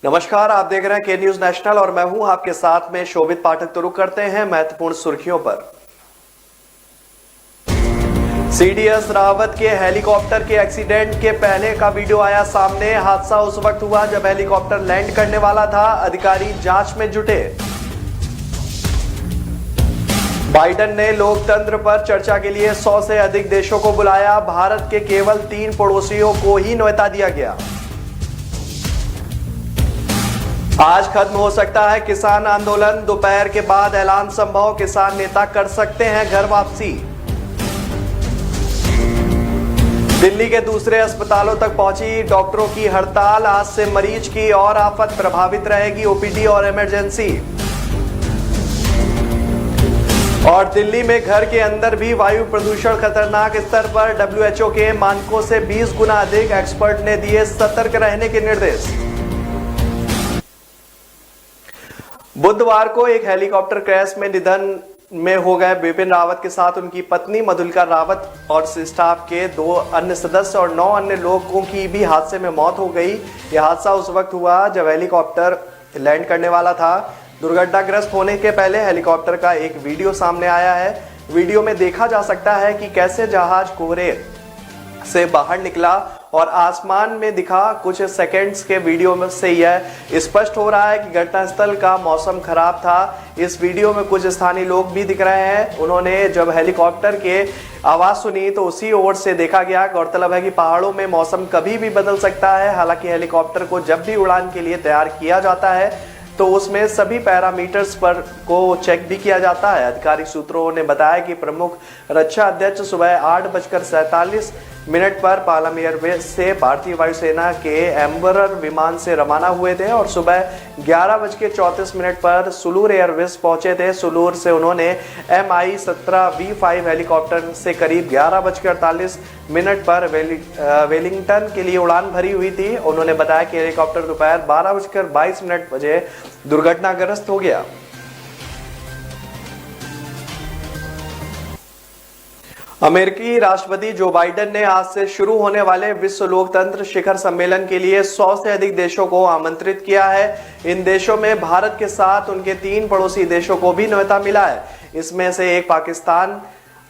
नमस्कार, आप देख रहे हैं के न्यूज नेशनल और मैं हूं आपके साथ में शोभित पाठक। तो रुक करते हैं महत्वपूर्ण सुर्खियों पर। सीडीएस रावत के हेलीकॉप्टर के एक्सीडेंट के पहले का वीडियो आया सामने। हादसा उस वक्त हुआ जब हेलीकॉप्टर लैंड करने वाला था। अधिकारी जांच में जुटे। बाइडेन ने लोकतंत्र पर चर्चा के लिए 100 से अधिक देशों को बुलाया। भारत के केवल 3 पड़ोसियों को ही न्योता दिया गया। आज खत्म हो सकता है किसान आंदोलन। दोपहर के बाद ऐलान संभव। किसान नेता कर सकते हैं घर वापसी। दिल्ली के दूसरे अस्पतालों तक पहुंची डॉक्टरों की हड़ताल। आज से मरीज की और आफत प्रभावित रहेगी। ओपीडी और इमरजेंसी। और दिल्ली में घर के अंदर भी वायु प्रदूषण खतरनाक स्तर पर। डब्ल्यूएचओ के मानकों से 20 गुना अधिक। एक्सपर्ट ने दिए सतर्क रहने के निर्देश। बुधवार को एक हेलीकॉप्टर क्रैश में निधन में हो गए बिपिन रावत के साथ उनकी पत्नी मधुलिका रावत और स्टाफ के 2 अन्य सदस्य और 9 अन्य लोगों की भी हादसे में मौत हो गई। यह हादसा उस वक्त हुआ जब हेलीकॉप्टर लैंड करने वाला था। दुर्घटनाग्रस्त होने के पहले हेलीकॉप्टर का एक वीडियो सामने आया है। वीडियो में देखा जा सकता है कि कैसे जहाज कोहरे से बाहर निकला और आसमान में दिखा। कुछ सेकंड्स के वीडियो में से यह स्पष्ट हो रहा है कि घटनास्थल का मौसम खराब था। इस वीडियो में कुछ स्थानीय लोग भी दिख रहे हैं। उन्होंने जब हेलीकॉप्टर के आवाज सुनी तो उसी ओर से देखा गया। गौरतलब है कि पहाड़ों में मौसम कभी भी बदल सकता है। हालांकि हेलीकॉप्टर को जब भी उड़ान के लिए तैयार किया जाता है तो उसमें सभी पैरामीटर्स पर को चेक भी किया जाता है। आधिकारिक सूत्रों ने बताया कि प्रमुख रक्षा अध्यक्ष सुबह 8:47 पर पालम एयरबेस से भारतीय वायुसेना के एम्बरर विमान से रवाना हुए थे और सुबह 11:34 पर सुलूर एयरबेस पहुंचे थे। सुलूर से उन्होंने MI-17V5 हेलीकॉप्टर से करीब 11:48 पर वेलिंगटन के लिए उड़ान भरी हुई थी। उन्होंने बताया कि हेलीकॉप्टर दोपहर 12:22 बजे दुर्घटनाग्रस्त हो गया। अमेरिकी राष्ट्रपति जो बाइडेन ने आज से शुरू होने वाले विश्व लोकतंत्र शिखर सम्मेलन के लिए 100 से अधिक देशों को आमंत्रित किया है। इन देशों में भारत के साथ उनके 3 पड़ोसी देशों को भी न्योता मिला है। इसमें से एक पाकिस्तान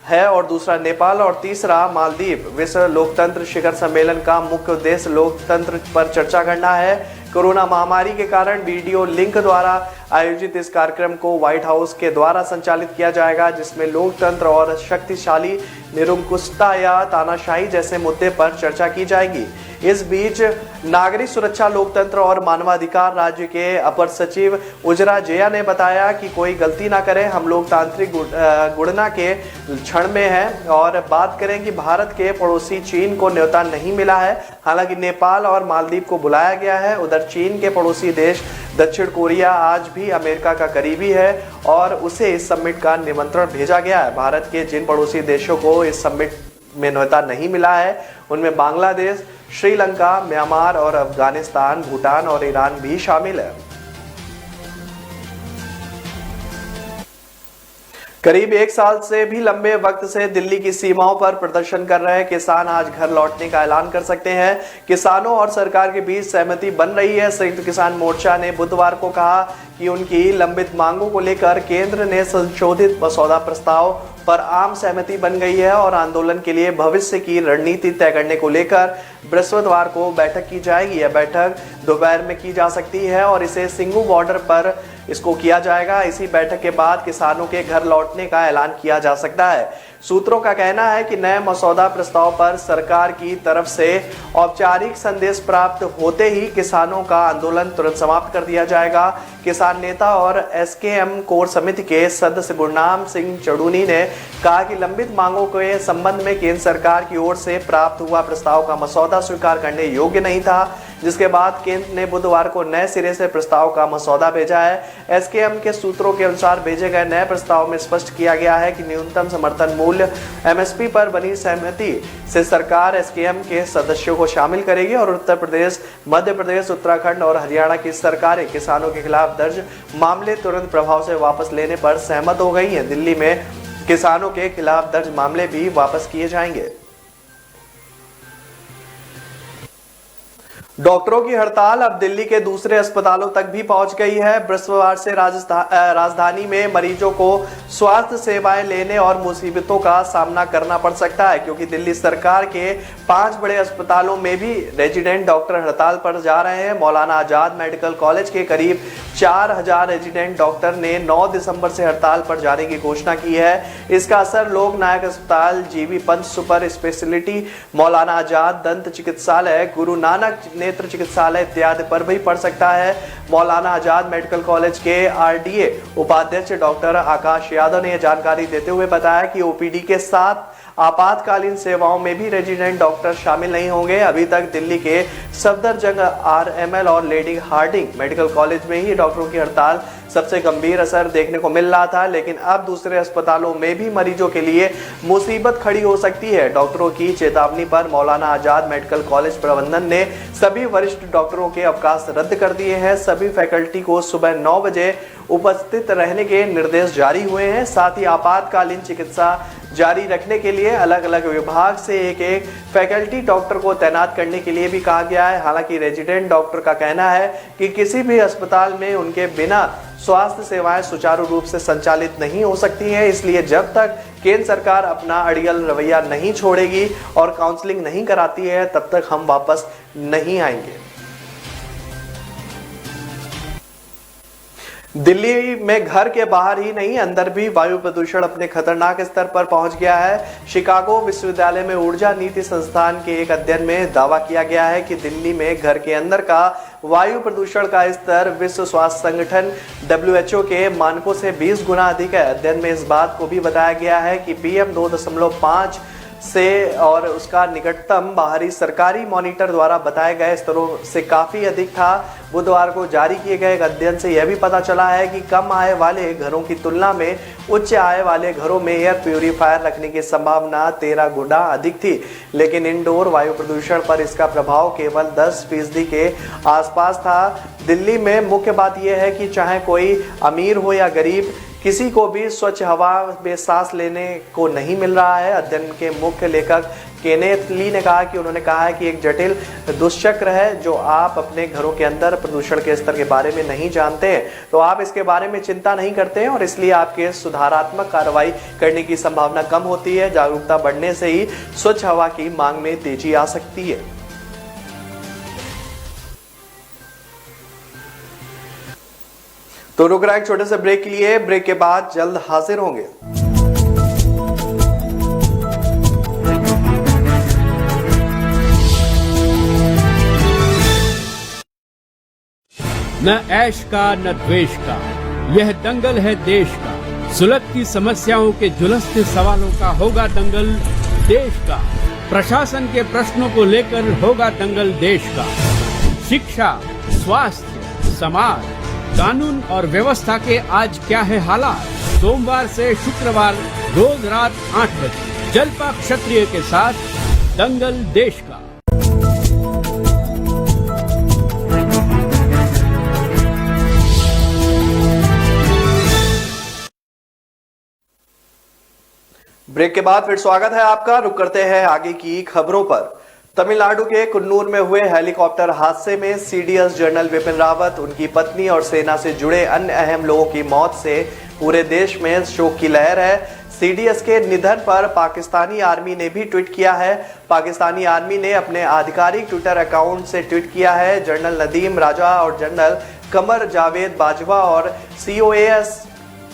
है और दूसरा नेपाल और तीसरा मालदीव। विश्व लोकतंत्र शिखर सम्मेलन का मुख्य उद्देश्य लोकतंत्र पर चर्चा करना है। कोरोना महामारी के कारण वीडियो लिंक द्वारा आयोजित इस कार्यक्रम को व्हाइट हाउस के द्वारा संचालित किया जाएगा, जिसमें लोकतंत्र और शक्तिशाली निरंकुशता या तानाशाही जैसे मुद्दे पर चर्चा की जाएगी। इस बीच नागरिक सुरक्षा, लोकतंत्र और मानवाधिकार राज्य के अपर सचिव उजरा जेया ने बताया कि कोई गलती ना करें, हम लोकतांत्रिक गुणना के क्षण में हैं और बात करें कि भारत के पड़ोसी चीन को न्योता नहीं मिला है। हालांकि नेपाल और मालदीव को बुलाया गया है। उधर चीन के पड़ोसी देश दक्षिण कोरिया आज भी अमेरिका का करीबी है और उसे इस समिट का निमंत्रण भेजा गया है। भारत के जिन पड़ोसी देशों को इस समिट में न्योता नहीं मिला है उनमें बांग्लादेश, श्रीलंका, म्यांमार और अफगानिस्तान, भूटान और ईरान भी शामिल है। करीब 1 साल से भी लंबे वक्त से दिल्ली की सीमाओं पर प्रदर्शन कर रहे किसान आज घर लौटने का ऐलान कर सकते हैं। किसानों और सरकार के बीच सहमति बन रही है। संयुक्त किसान मोर्चा ने बुधवार को कहा कि उनकी लंबित मांगों को लेकर केंद्र ने संशोधित मसौदा प्रस्ताव पर आम सहमति बन गई है और आंदोलन के लिए भविष्य की रणनीति तय करने को लेकर बृहस्पतिवार को बैठक की जाएगी। यह बैठक दोपहर में की जा सकती है और इसे सिंगू बॉर्डर पर इसको किया जाएगा। इसी बैठक के बाद किसानों के घर लौटने का ऐलान किया जा सकता है। सूत्रों का कहना है कि नए मसौदा प्रस्ताव पर सरकार की तरफ से औपचारिक संदेश प्राप्त होते ही किसानों का आंदोलन तुरंत समाप्त कर दिया जाएगा। किसान नेता और एसकेएम कोर समिति के सदस्य गुरनाम सिंह चड़ूनी ने कहा कि लंबित मांगों के संबंध में केंद्र सरकार की ओर से प्राप्त हुआ प्रस्ताव का मसौदा स्वीकार करने योग्य नहीं था, जिसके बाद केंद्र ने बुधवार को नए सिरे से प्रस्ताव का मसौदा भेजा है। एसकेएम के सूत्रों के अनुसार भेजे गए नए प्रस्ताव में स्पष्ट किया गया है कि न्यूनतम समर्थन मूल्य एमएसपी पर बनी सहमति से सरकार एसकेएम के सदस्यों को शामिल करेगी और उत्तर प्रदेश, मध्य प्रदेश, उत्तराखंड और हरियाणा की सरकारें किसानों के खिलाफ दर्ज मामले तुरंत प्रभाव से वापस लेने पर सहमत हो गई हैं। दिल्ली में किसानों के खिलाफ दर्ज मामले भी वापस किए जाएंगे। डॉक्टरों की हड़ताल अब दिल्ली के दूसरे अस्पतालों तक भी पहुंच गई है। बृहस्पतिवार से राजधानी में मरीजों को स्वास्थ्य सेवाएं लेने और मुसीबतों का सामना करना पड़ सकता है, क्योंकि दिल्ली सरकार के 5 बड़े अस्पतालों में भी रेजिडेंट डॉक्टर हड़ताल पर जा रहे हैं। मौलाना आजाद मेडिकल कॉलेज के करीब 4000 रेजिडेंट डॉक्टर ने 9 दिसंबर से हड़ताल पर जाने की घोषणा की है। इसका असर लोक नायक अस्पताल, GB Pant super speciality, Maulana Azad दंत चिकित्सालय, गुरु नानक नेत्र चिकित्सालय इत्यादि पर भी पड़ सकता है। मौलाना आजाद मेडिकल कॉलेज के आरडीए उपाध्यक्ष डॉक्टर आकाश यादव ने यह जानकारी देते हुए बताया कि ओपीडी के साथ आपातकालीन सेवाओं में भी रेजिडेंट डॉक्टर शामिल नहीं होंगे। अभी तक दिल्ली के सफदरजंग, आरएमएल और लेडी हार्डिंग मेडिकल कॉलेज में ही डॉक्टरों की हड़ताल सबसे गंभीर असर देखने को मिल रहा था, लेकिन अब दूसरे अस्पतालों में भी मरीजों के लिए मुसीबत खड़ी हो सकती है। डॉक्टरों की चेतावनी पर मौलाना आजाद मेडिकल कॉलेज प्रबंधन ने सभी वरिष्ठ डॉक्टरों के अवकाश रद्द कर दिए हैं। सभी फैकल्टी को सुबह 9 बजे उपस्थित रहने के निर्देश जारी हुए हैं। साथ ही आपातकालीन चिकित्सा जारी रखने के लिए अलग अलग विभाग से एक फैकल्टी डॉक्टर को तैनात करने के लिए भी कहा गया है। हालांकि रेजिडेंट डॉक्टर का कहना है कि किसी भी अस्पताल में उनके बिना स्वास्थ्य सेवाएं सुचारू रूप से संचालित नहीं हो सकती हैं, इसलिए जब तक केंद्र सरकार अपना अड़ियल रवैया नहीं छोड़ेगी और काउंसलिंग नहीं कराती है, तब तक हम वापस नहीं आएंगे। दिल्ली में घर के बाहर ही नहीं, अंदर भी वायु प्रदूषण अपने खतरनाक स्तर पर पहुंच गया है। शिकागो विश्वविद्यालय में ऊर्जा नीति संस्थान के एक अध्ययन में दावा किया गया है कि दिल्ली में घर के अंदर का वायु प्रदूषण का स्तर विश्व स्वास्थ्य संगठन WHO के मानकों से 20 गुना अधिक है। अध्ययन में इस बात को भी बताया गया है कि PM 2.5 से और उसका निकटतम बाहरी सरकारी मॉनिटर द्वारा बताए गए स्तरों से काफी अधिक था। बुधवार को जारी किए गए एक अध्ययन से यह भी पता चला है कि कम आय वाले घरों की तुलना में उच्च आय वाले घरों में एयर प्यूरिफायर रखने की संभावना 13 गुना अधिक थी, लेकिन इंडोर वायु प्रदूषण पर इसका प्रभाव केवल 10% के आसपास था। दिल्ली में मुख्य बात यह है कि चाहे कोई अमीर हो या गरीब, किसी को भी स्वच्छ हवा में सांस लेने को नहीं मिल रहा है। अध्ययन के मुख्य लेखक केनेथ ली ने कहा कि उन्होंने कहा है कि एक जटिल दुष्चक्र है जो आप अपने घरों के अंदर प्रदूषण के स्तर के बारे में नहीं जानते हैं, तो आप इसके बारे में चिंता नहीं करते हैं और इसलिए आपके सुधारात्मक कार्रवाई करने की संभावना कम होती है। जागरूकता बढ़ने से ही स्वच्छ हवा की मांग में तेजी आ सकती है। तो रुक रहा एक छोटे से ब्रेक के लिए, ब्रेक के बाद जल्द हाजिर होंगे। न ऐश का न द्वेष का, यह दंगल है देश का। सुलगती समस्याओं के जुलसते सवालों का होगा दंगल देश का। प्रशासन के प्रश्नों को लेकर होगा दंगल देश का। शिक्षा, स्वास्थ्य, समाज, कानून और व्यवस्था के आज क्या है हालात। सोमवार से शुक्रवार रोज रात 8 बजे जलपा क्षत्रिय के साथ दंगल देश का। ब्रेक के बाद फिर स्वागत है आपका। रुक करते हैं आगे की खबरों पर। तमिलनाडु के कुन्नूर में हुए हेलीकॉप्टर हादसे में सीडीएस जनरल विपिन रावत, उनकी पत्नी और सेना से जुड़े अन्य अहम लोगों की मौत से पूरे देश में शोक की लहर है। सीडीएस के निधन पर पाकिस्तानी आर्मी ने भी ट्वीट किया है। पाकिस्तानी आर्मी ने अपने आधिकारिक ट्विटर अकाउंट से ट्वीट किया है, जनरल नदीम राजा और जनरल कमर जावेद बाजवा और COAS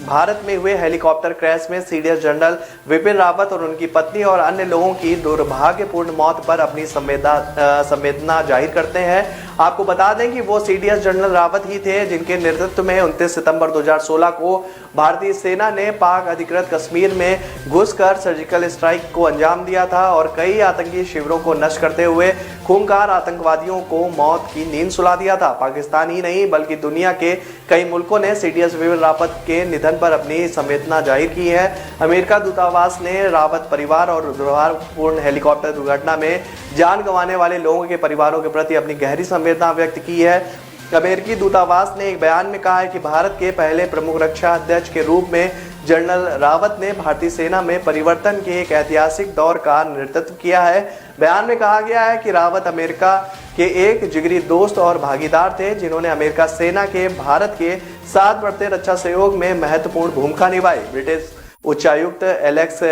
भारत में हुए हेलीकॉप्टर क्रैश में सीडीएस जनरल विपिन रावत और उनकी पत्नी और अन्य लोगों की दुर्भाग्यपूर्ण मौत पर अपनी संवेदना जाहिर करते हैं। आपको बता दें कि वो सीडीएस जनरल रावत ही थे जिनके नेतृत्व में 29 सितंबर 2016 को भारतीय सेना ने पाक अधिकृत कश्मीर में घुसकर सर्जिकल स्ट्राइक को अंजाम दिया था और कई आतंकी शिविरों को नष्ट करते हुए खूंखार आतंकवादियों को मौत की नींद सुला दिया था। पाकिस्तान ही नहीं बल्कि दुनिया के कई मुल्कों ने सीडीएस विपिन रावत के निधन पर अपनी संवेदना जाहिर की है। अमेरिका दूतावास ने रावत परिवार और दुर्भाग्यपूर्ण हेलीकॉप्टर दुर्घटना में जान गंवाने वाले लोगों के परिवारों के प्रति अपनी गहरी संवेदना व्यक्त की है। अमेरिकी दूतावास ने एक बयान में कहा है कि भारत के पहले प्रमुख रक्षा अध्यक्ष के रूप में जनरल रावत ने भारतीय सेना में परिवर्तन के एक ऐतिहासिक दौर का नेतृत्व किया है। बयान में कहा गया है कि रावत अमेरिका के एक जिगरी दोस्त और भागीदार थे, जिन्होंने अमेरिका सेना के भारत के साथ बढ़ते रक्षा सहयोग में महत्वपूर्ण भूमिका निभाई। ब्रिटिश उच्चायुक्त एलेक्स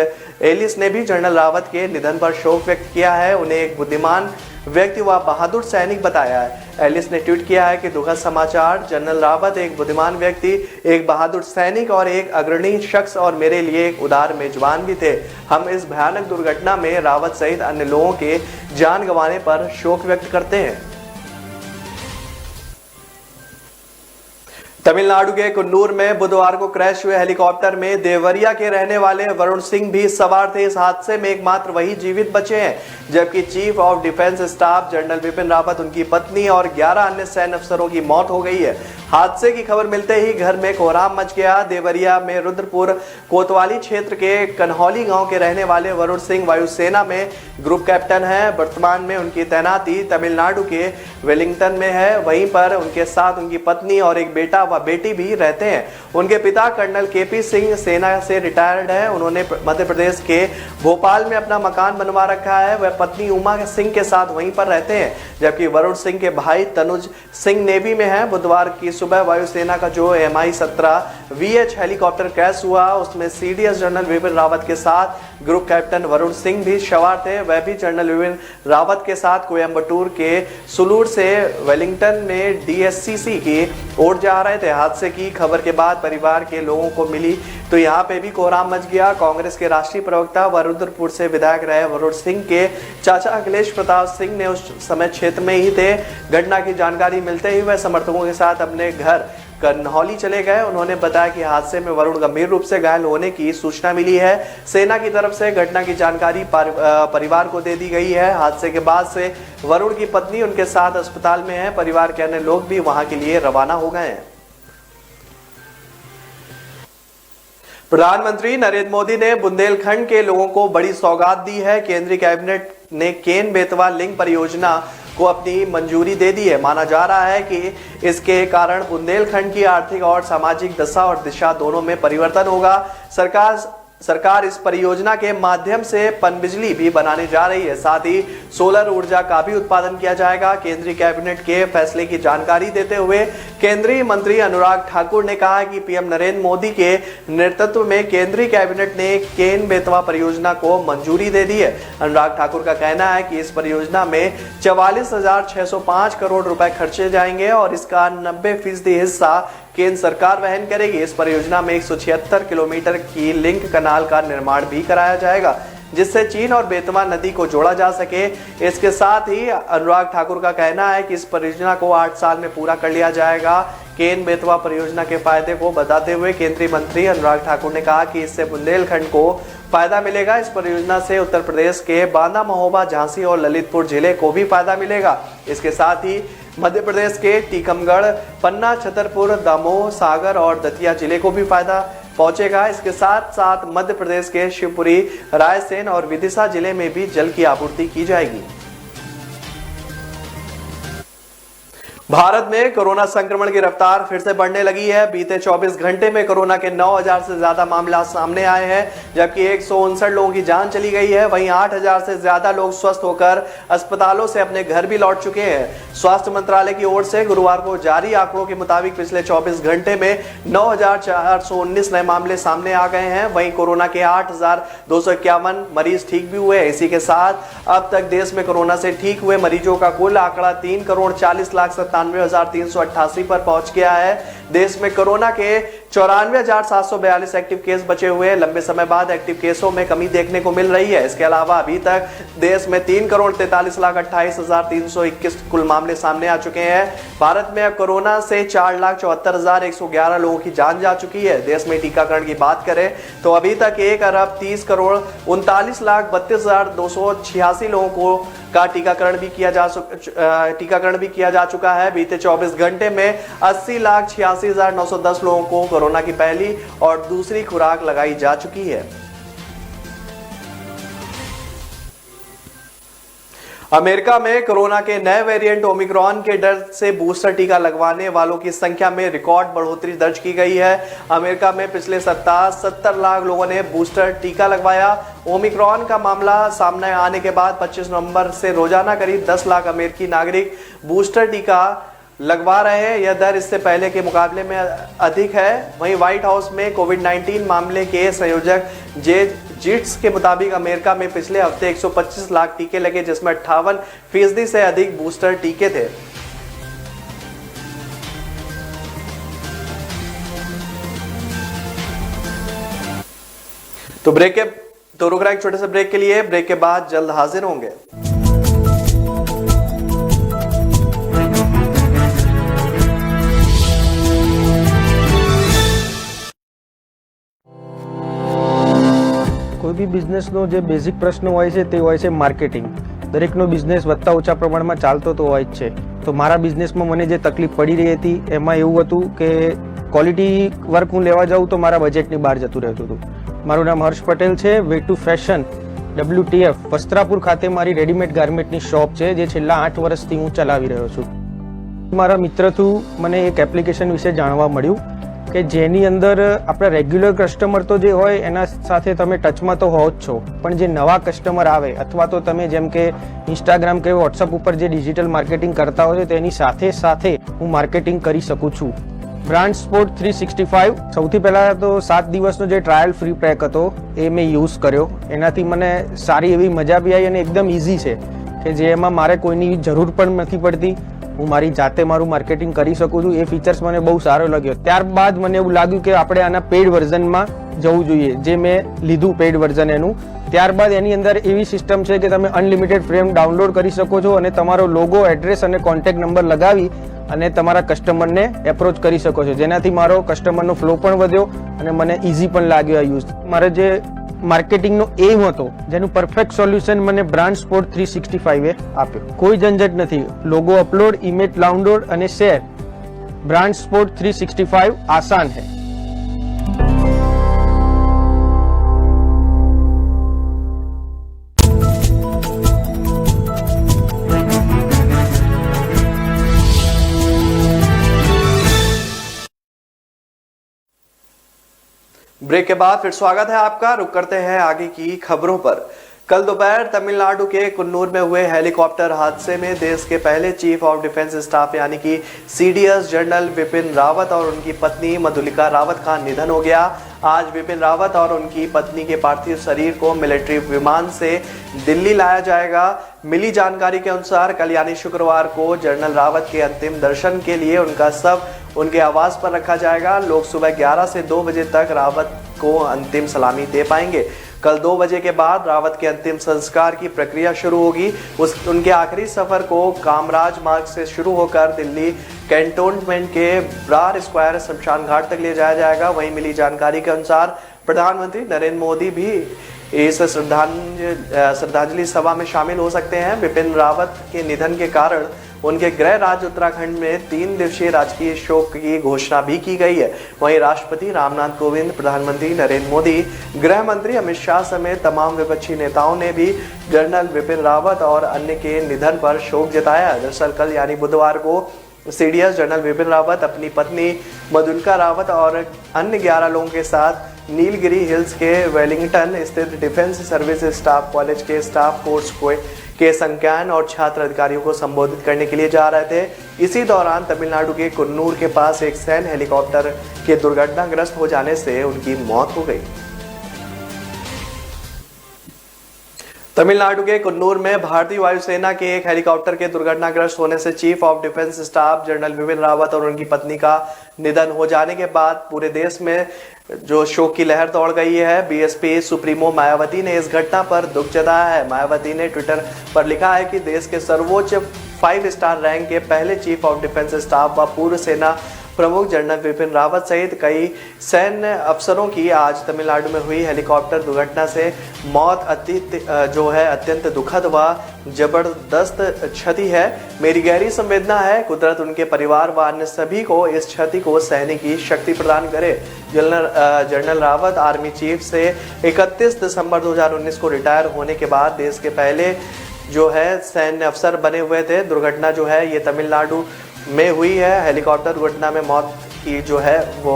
एलिस ने भी जनरल रावत के निधन पर शोक व्यक्त किया है। उन्हें एक बुद्धिमान व्यक्ति व बहादुर सैनिक बताया है। एलिस ने ट्वीट किया है कि दुखद समाचार, जनरल रावत एक बुद्धिमान व्यक्ति, एक बहादुर सैनिक और एक अग्रणी शख्स और मेरे लिए एक उदार मेजबान भी थे। हम इस भयानक दुर्घटना में रावत सहित अन्य लोगों के जान गंवाने पर शोक व्यक्त करते हैं। तमिलनाडु के कुन्नूर में बुधवार को क्रैश हुए हेलीकॉप्टर में देवरिया के रहने वाले वरुण सिंह भी सवार थे। इस हादसे में एकमात्र वही जीवित बचे हैं, जबकि chief of defence staff general Bipin Rawat, उनकी पत्नी और 11 अन्य सैन्य अफसरों की मौत हो गई है। हादसे की खबर मिलते ही घर में कोहराम मच गया। देवरिया में रुद्रपुर कोतवाली क्षेत्र के कन्हौली गांव के रहने वाले वरुण सिंह वायुसेना में ग्रुप कैप्टन हैं। वर्तमान में उनकी तैनाती तमिलनाडु के वेलिंगटन में है। वहीं पर उनके साथ उनकी पत्नी और एक बेटा व बेटी भी रहते हैं। उनके पिता कर्नल केपी सिंह सेना से रिटायर्ड है। उन्होंने मध्य प्रदेश के भोपाल में अपना मकान बनवा रखा है। वह पत्नी उमा सिंह के साथ वहीं पर रहते हैं, जबकि वरुण सिंह के भाई तनुज सिंह नेवी में है। बुधवार की सुबह वायुसेना का जो MI-17 VH हेलीकॉप्टर क्रैश हुआ, उसमें CDS जनरल बिपिन रावत के साथ ग्रुप कैप्टन वरुण सिंह भी सवार थे। वह भी जनरल बिपिन रावत के साथ कोयम्बटूर के सुलूर से वेलिंगटन में DSCC की ओर जा रहे थे। हादसे की खबर के बाद परिवार के लोगों को मिली तो यहाँ पे भी कोहराम मच गया। कांग्रेस के राष्ट्रीय प्रवक्ता व रुद्रपुर से विधायक रहे वरुण सिंह के चाचा अखिलेश प्रताप सिंह ने उस समय क्षेत्र में ही थे। घटना की जानकारी मिलते ही वह समर्थकों के साथ अपने घर कन्हौली चले गए। उन्होंने बताया कि हादसे में वरुण गंभीर रूप से घायल होने की सूचना मिली है। सेना की तरफ से घटना की जानकारी परिवार को दे दी गई है। हादसे के बाद से वरुण की पत्नी उनके साथ अस्पताल में है। परिवार के अन्य लोग भी वहां के लिए रवाना हो गए हैं। प्रधानमंत्री नरेंद्र मोदी ने बुंदेलखंड के लोगों को बड़ी सौगात दी है। केंद्रीय कैबिनेट ने केन बेतवा लिंक परियोजना को अपनी मंजूरी दे दी है। माना जा रहा है कि इसके कारण बुंदेलखंड की आर्थिक और सामाजिक दशा और दिशा दोनों में परिवर्तन होगा। सरकार इस परियोजना के माध्यम से पनबिजली भी बनाने जा रही है। साथ ही सोलर ऊर्जा का भी उत्पादन किया जाएगा। केंद्रीय कैबिनेट के फैसले की जानकारी देते हुए केंद्रीय मंत्री अनुराग ठाकुर ने कहा कि पीएम नरेंद्र मोदी के नेतृत्व में केंद्रीय कैबिनेट ने केन बेतवा परियोजना को मंजूरी दे दी है। अनुराग ठाकुर का कहना है कि इस परियोजना में 44,605 करोड़ रुपए खर्चे जाएंगे और इसका 90% हिस्सा केंद्र सरकार वहन करेगी। इस परियोजना में 176 किलोमीटर की लिंक कनाल का निर्माण भी कराया जाएगा, जिससे चीन और बेतवा नदी को जोड़ा जा सके। इसके साथ ही अनुराग ठाकुर का कहना है कि इस परियोजना को 8 साल में पूरा कर लिया जाएगा। केन बेतवा परियोजना के फायदे को बताते हुए केंद्रीय मंत्री अनुराग ठाकुर ने कहा कि इससे बुंदेलखंड को फायदा मिलेगा। इस परियोजना से उत्तर प्रदेश के बांदा, महोबा, झांसी और ललितपुर जिले को भी फायदा मिलेगा। इसके साथ ही मध्य प्रदेश के टीकमगढ़, पन्ना, छतरपुर, दमोह, सागर और दतिया जिले को भी फायदा पहुंचेगा। इसके साथ साथ मध्य प्रदेश के शिवपुरी, रायसेन और विदिशा जिले में भी जल की आपूर्ति की जाएगी। भारत में कोरोना संक्रमण की रफ्तार फिर से बढ़ने लगी है। बीते 24 घंटे में कोरोना के 9,000 से ज्यादा मामला सामने आए हैं, जबकि 159 लोगों की जान चली गई है। वहीं 8,000 से ज्यादा लोग स्वस्थ होकर अस्पतालों से अपने घर भी लौट चुके हैं। स्वास्थ्य मंत्रालय की ओर से गुरुवार को जारी आंकड़ों के मुताबिक पिछले 24 घंटे में 9,419 नए मामले सामने आ गए हैं। वहीं कोरोना के 8,251 मरीज ठीक भी हुए। इसी के साथ अब तक देश में कोरोना से ठीक हुए मरीजों का कुल आंकड़ा 3,40,97,388 पर पहुंच गया है। देश में कोरोना के 94,742 एक्टिव केस बचे हुए। लंबे समय बाद एक्टिव केसों में कमी देखने को मिल रही है। इसके अलावा अभी तक देश में 3,43,28,321 कुल मामले सामने आ चुके हैं। भारत में अब कोरोना से 4,74,111 लोगों की जान जा चुकी है। देश में टीकाकरण की बात करें तो अभी तक 1,30,39,32,286 लोगों को का टीकाकरण भी किया जा चुका है। बीते 24 घंटे में 80,86,910 लोगों को कोरोना की पहली और दूसरी खुराक लगाई जा चुकी है। अमेरिका में कोरोना के नए वेरिएंट ओमिक्रॉन के डर से बूस्टर टीका लगवाने वालों की संख्या में रिकॉर्ड बढ़ोतरी दर्ज की गई है। अमेरिका में पिछले सप्ताह 70 लाख लोगों ने बूस्टर टीका लगवाया। ओमिक्रॉन का मामला सामने आने के बाद 25 नवंबर से रोजाना करीब 10 लाख अमेरिकी नागरिक बूस्टर टीका लगवा रहे हैं। यह दर इससे पहले के मुकाबले में अधिक है। वहीं व्हाइट हाउस में कोविड-19 मामले के संयोजक जे जिट्स के मुताबिक अमेरिका में पिछले हफ्ते 125 लाख टीके लगे, जिसमें 58% से अधिक बूस्टर टीके थे। तो रुक रहा एक छोटे से ब्रेक के लिए। ब्रेक के बाद जल्द हाजिर होंगे। કોઈ બી બિઝનેસનો જે બેઝિક પ્રશ્ન હોય છે તે હોય છે માર્કેટિંગ. દરેકનો બિઝનેસ વધતા ઓછા પ્રમાણમાં ચાલતો તો હોય જ છે. તો મારા બિઝનેસમાં મને જે તકલીફ પડી રહી હતી એમાં એવું હતું કે ક્વોલિટી વર્ક હું લેવા જાઉં તો મારા બજેટની બહાર જતું રહેતું હતું. મારું નામ હર્ષ પટેલ છે. Way to fashion WTF Vastrapur ખાતે મારી રેડીમેડ ગાર્મેન્ટની શોપ છે જે છેલ્લા 8 વર્ષથી હું ચલાવી રહ્યો છું. મારા મિત્ર થ્રુ મને એક એપ્લિકેશન વિશે જાણવા મળ્યું કે જેની અંદર આપણા રેગ્યુલર કસ્ટમર તો જે હોય એના સાથે તમે ટચમાં તો હો જ છો, પણ જે નવા કસ્ટમર આવે અથવા તો તમે જેમ કે ઇન્સ્ટાગ્રામ કે વોટ્સઅપ ઉપર જે ડિજિટલ માર્કેટિંગ કરતા હોય તેની સાથે સાથે હું માર્કેટિંગ કરી શકું છું. બ્રાન્ડ સ્પોર્ટ 365 સૌથી પહેલાં તો 7 દિવસનો જે ટ્રાયલ ફ્રી પેક હતો એ મેં યુઝ કર્યો. એનાથી મને સારી એવી મજા બી આવી અને એકદમ ઇઝી છે કે જેમાં મારે કોઈની જરૂર પણ નથી પડતી. હું મારી જાતે મારું માર્કેટિંગ કરી શકું છું. એ ફીચર્સ મને બહુ સારો લાગ્યો. ત્યારબાદ મને એવું લાગ્યું કે આપણે આના પેઇડ વર્ઝનમાં જવું જોઈએ, જે મેં લીધું પેઇડ વર્ઝન એનું. ત્યારબાદ એની અંદર એવી સિસ્ટમ છે કે તમે અનલિમિટેડ ફ્રેમ ડાઉનલોડ કરી શકો છો અને તમારો લોગો, એડ્રેસ અને કોન્ટેક્ટ નંબર લગાવી અને તમારા કસ્ટમરને એપ્રોચ કરી શકો છો, જેનાથી મારો કસ્ટમરનો ફ્લો પણ વધ્યો અને મને ઇઝી પણ લાગ્યો આ યુઝ. મારે જે માર્કેટિંગનો એમ હતો જેનું પરફેક્ટ સોલ્યુશન મને બ્રાન્ડ સ્પોર્ટ 365 આપ્યો. કોઈ ઝંઝટ નથી. લોગો અપલોડ, ઇમેજ ડાઉનલોડ અને શેર. બ્રાન્ડ સ્પોર્ટ 365 આસાન है. ब्रेक के बाद फिर स्वागत है आपका। रुक करते हैं आगे की खबरों पर। कल दोपहर तमिलनाडु के कुन्नूर में हुए हेलीकॉप्टर हादसे में देश के पहले चीफ ऑफ डिफेंस स्टाफ यानी कि CDS जनरल विपिन रावत और उनकी पत्नी मधुलिका रावत का निधन हो गया। आज विपिन रावत और उनकी पत्नी के पार्थिव शरीर को मिलिट्री विमान से दिल्ली लाया जाएगा। मिली जानकारी के अनुसार कल यानी शुक्रवार को जनरल रावत के अंतिम दर्शन के लिए उनका शव उनके आवास पर रखा जाएगा। लोग सुबह 11 से 2 बजे तक रावत को अंतिम सलामी दे पाएंगे। कल 2 बजे के बाद रावत के अंतिम संस्कार की प्रक्रिया शुरू होगी। उनके आखिरी सफर को कामराज मार्ग से शुरू होकर दिल्ली कैंटोनमेंट के ब्रार स्क्वायर शमशान घाट तक ले जाया जाएगा। वहीं मिली जानकारी के अनुसार प्रधानमंत्री नरेंद्र मोदी भी इस श्रद्धांजलि सभा में शामिल हो सकते हैं। विपिन रावत के निधन के कारण उनके गृह राज्य उत्तराखंड में 3 दिवसीय राजकीय शोक की घोषणा भी की गई है। वहीं राष्ट्रपति रामनाथ कोविंद, प्रधानमंत्री नरेंद्र मोदी, गृह मंत्री अमित शाह समेत तमाम विपक्षी नेताओं ने भी जनरल विपिन रावत और अन्य के निधन पर शोक जताया। दरअसल कल यानी बुधवार को CDS जनरल विपिन रावत अपनी पत्नी मधुलिका रावत और अन्य 11 लोगों के साथ नीलगिरी हिल्स के वेलिंगटन स्थित डिफेंस सर्विस स्टाफ कॉलेज के स्टाफ कोर्स के संज्ञान और छात्र अधिकारियों को संबोधित करने के लिए जा रहे थे। इसी दौरान तमिलनाडु के कुन्नूर के पास एक सैन्य हेलीकॉप्टर के दुर्घटनाग्रस्त हो जाने से उनकी मौत हो गई। तमिलनाडु के कुन्नूर में भारतीय वायुसेना के एक हेलीकॉप्टर के दुर्घटनाग्रस्त होने से chief of defence staff general Vipin Rawat और उनकी पत्नी का निधन हो जाने के बाद पूरे देश में जो शोक की लहर दौड़ गई है। BSP सुप्रीमो मायावती ने इस घटना पर दुख जताया है। मायावती ने ट्विटर पर लिखा है कि देश के सर्वोच्च 5 स्टार रैंक के पहले चीफ ऑफ डिफेंस स्टाफ व पूर्व सेना प्रमुख जनरल विपिन रावत सहित कई सैन्य अफसरों की आज तमिलनाडु में हुई हेलीकॉप्टर दुर्घटना से मौत अत्यंत दुखद व जबरदस्त क्षति है। मेरी गहरी संवेदना है। कुदरत उनके परिवार व अन्य सभी को इस क्षति को सहने की शक्ति प्रदान करे। जनरल रावत आर्मी चीफ से 31 दिसंबर 2019 को रिटायर होने के बाद देश के पहले जो है सैन्य अफसर बने हुए थे। दुर्घटना जो है ये तमिलनाडु में हुई है। हेलीकॉप्टर दुर्घटना में मौत की जो है वो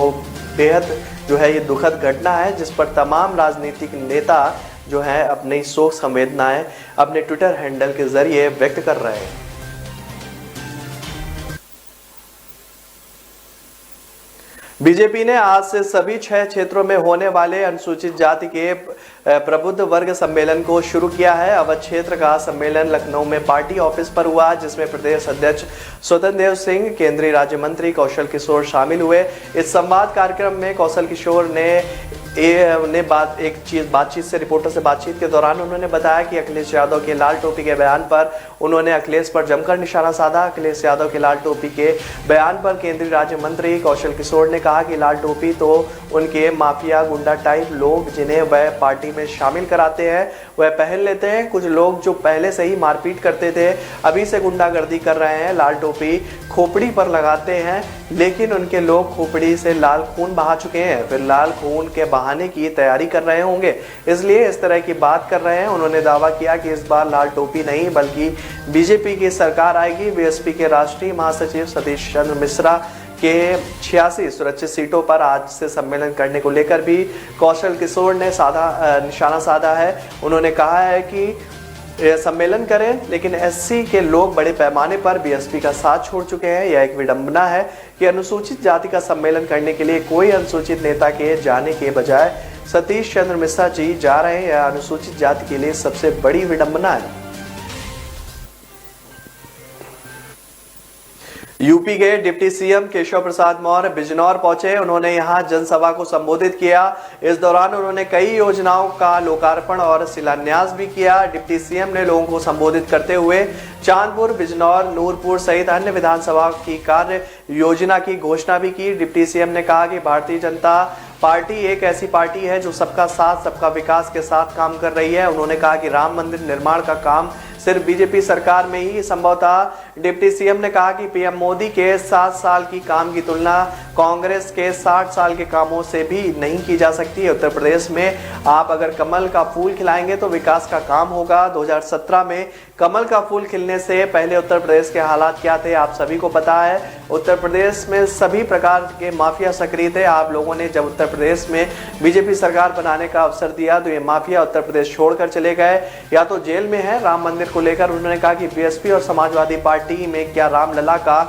बेहद जो है ये दुखद घटना है, जिस पर तमाम राजनीतिक नेता जो है अपनी शोक संवेदनाएं अपने ट्विटर हैंडल के जरिए व्यक्त कर रहे हैं। बीजेपी ने आज से सभी 6 क्षेत्रों में होने वाले अनुसूचित जाति के प्रबुद्ध वर्ग सम्मेलन को शुरू किया है। अवध क्षेत्र का सम्मेलन लखनऊ में पार्टी ऑफिस पर हुआ, जिसमें प्रदेश अध्यक्ष स्वतंत्र देव सिंह, केंद्रीय राज्य मंत्री कौशल किशोर शामिल हुए। इस संवाद कार्यक्रम में कौशल किशोर ने बातचीत से रिपोर्टर से बातचीत के दौरान उन्होंने बताया कि अखिलेश यादव के लाल टोपी के बयान पर उन्होंने अखिलेश पर जमकर निशाना साधा। अखिलेश यादव के लाल टोपी के बयान पर केंद्रीय राज्य मंत्री कौशल किशोर ने कहा कि लाल टोपी तो उनके माफिया गुंडा टाइप लोग जिन्हें वह पार्टी में शामिल कराते हैं वह पहन लेते हैं। कुछ लोग जो पहले से ही मारपीट करते थे अभी से गुंडागर्दी कर रहे हैं। लाल टोपी खोपड़ी पर लगाते हैं, लेकिन उनके लोग खोपड़ी से लाल खून बहा चुके हैं, फिर लाल खून के बहाने की तैयारी कर रहे होंगे, इसलिए इस तरह की बात कर रहे हैं। उन्होंने दावा किया कि इस बार लाल टोपी नहीं बल्कि बीजेपी की सरकार आएगी। बीएसपी के राष्ट्रीय महासचिव सतीश चंद्र मिश्रा के 86 सुरक्षित सीटों पर आज से सम्मेलन करने को लेकर भी कौशल किशोर ने निशाना साधा है। उन्होंने कहा है कि सम्मेलन करें, लेकिन एससी के लोग बड़े पैमाने पर बीएसपी का साथ छोड़ चुके हैं। यह एक विडंबना है कि अनुसूचित जाति का सम्मेलन करने के लिए कोई अनुसूचित नेता के जाने के बजाय सतीश चंद्र मिश्रा जी जा रहे हैं। यह अनुसूचित जाति के लिए सबसे बड़ी विडंबना है। यूपी के डिप्टी सीएम केशव प्रसाद मौर्य बिजनौर पहुंचे। उन्होंने यहां जनसभा को संबोधित किया। इस दौरान उन्होंने कई योजनाओं का लोकार्पण और शिलान्यास भी किया। डिप्टी सीएम ने लोगों को संबोधित करते हुए चांदपुर, बिजनौर, नूरपुर सहित अन्य विधानसभा की कार्य योजना की घोषणा भी की। डिप्टी सीएम ने कहा कि भारतीय जनता पार्टी एक ऐसी पार्टी है जो सबका साथ सबका विकास के साथ काम कर रही है। उन्होंने कहा कि राम मंदिर निर्माण का काम सिर्फ बीजेपी सरकार में ही संभव था। डिप्टी सीएम ने कहा कि पीएम मोदी के 7 साल की काम की तुलना कांग्रेस के 60 साल के कामों से भी नहीं की जा सकती। उत्तर प्रदेश में आप अगर कमल का फूल खिलाएंगे तो विकास का काम होगा। 2017 में कमल का फूल खिलने से पहले उत्तर प्रदेश के हालात क्या थे आप सभी को पता है। उत्तर प्रदेश में सभी प्रकार के माफिया सक्रिय थे। आप लोगों ने जब उत्तर प्रदेश में बीजेपी सरकार बनाने का अवसर दिया तो ये माफिया उत्तर प्रदेश छोड़कर चले गए या तो जेल में है। राम मंदिर को लेकर उन्होंने कहा कि बीएसपी और समाजवादी पार्टी में क्या रामलला का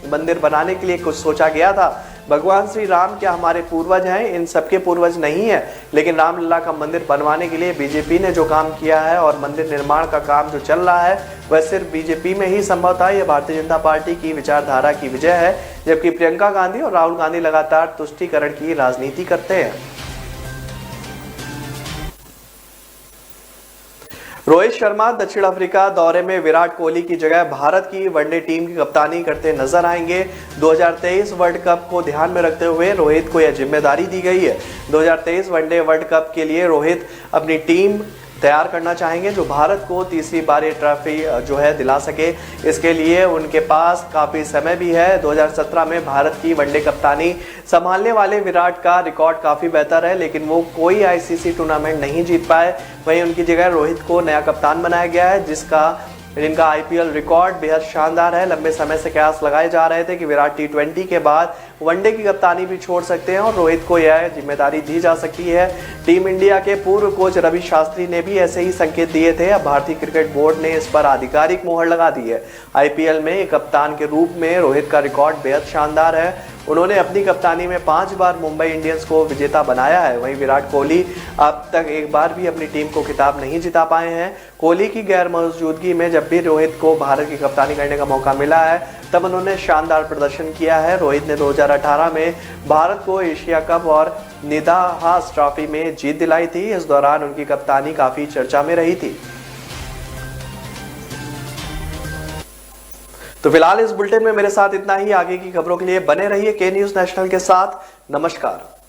मंदिर बनाने के लिए कुछ सोचा गया था? भगवान श्री राम क्या हमारे पूर्वज हैं? इन सबके पूर्वज नहीं है, लेकिन रामलला का मंदिर बनवाने के लिए बीजेपी ने जो काम किया है और मंदिर निर्माण का काम जो चल रहा है वह सिर्फ बीजेपी में ही संभव था। यह भारतीय जनता पार्टी की विचारधारा की विजय है, जबकि प्रियंका गांधी और राहुल गांधी लगातार तुष्टीकरण की राजनीति करते हैं। रोहित शर्मा दक्षिण अफ्रीका दौरे में विराट कोहली की जगह भारत की वनडे टीम की कप्तानी करते नजर आएंगे। 2023 वर्ल्ड कप को ध्यान में रखते हुए रोहित को यह जिम्मेदारी दी गई है। 2023 वनडे वर्ल्ड कप के लिए रोहित अपनी टीम तैयार करना चाहेंगे जो भारत को तीसरी बार ये ट्रॉफी जो है दिला सके। इसके लिए उनके पास काफ़ी समय भी है। 2017 में भारत की वनडे कप्तानी संभालने वाले विराट का रिकॉर्ड काफ़ी बेहतर है, लेकिन वो कोई आईसीसी टूर्नामेंट नहीं जीत पाए। वहीं उनकी जगह रोहित को नया कप्तान बनाया गया है, जिनका आईपीएल रिकॉर्ड बेहद शानदार है। लंबे समय से कयास लगाए जा रहे थे कि विराट टी20 के बाद वनडे की कप्तानी भी छोड़ सकते हैं और रोहित को यह जिम्मेदारी दी जा सकती है। टीम इंडिया के पूर्व कोच रवि शास्त्री ने भी ऐसे ही संकेत दिए थे। अब भारतीय क्रिकेट बोर्ड ने इस पर आधिकारिक मोहर लगा दी है। आईपीएल में एक कप्तान के रूप में रोहित का रिकॉर्ड बेहद शानदार है। उन्होंने अपनी कप्तानी में 5 बार मुंबई इंडियंस को विजेता बनाया है। वहीं विराट कोहली अब तक एक बार भी अपनी टीम को खिताब नहीं जिता पाए हैं। कोहली की गैर मौजूदगी में जब भी रोहित को भारत की कप्तानी करने का मौका मिला है तब उन्होंने शानदार प्रदर्शन किया है। रोहित ने 2018 में भारत को एशिया कप और निदाहास ट्रॉफी में जीत दिलाई थी। इस दौरान उनकी कप्तानी काफी चर्चा में रही थी। तो फिलहाल इस बुलेटिन में मेरे साथ इतना ही। आगे की खबरों के लिए बने रहिए के न्यूज़ नेशनल के साथ। नमस्कार।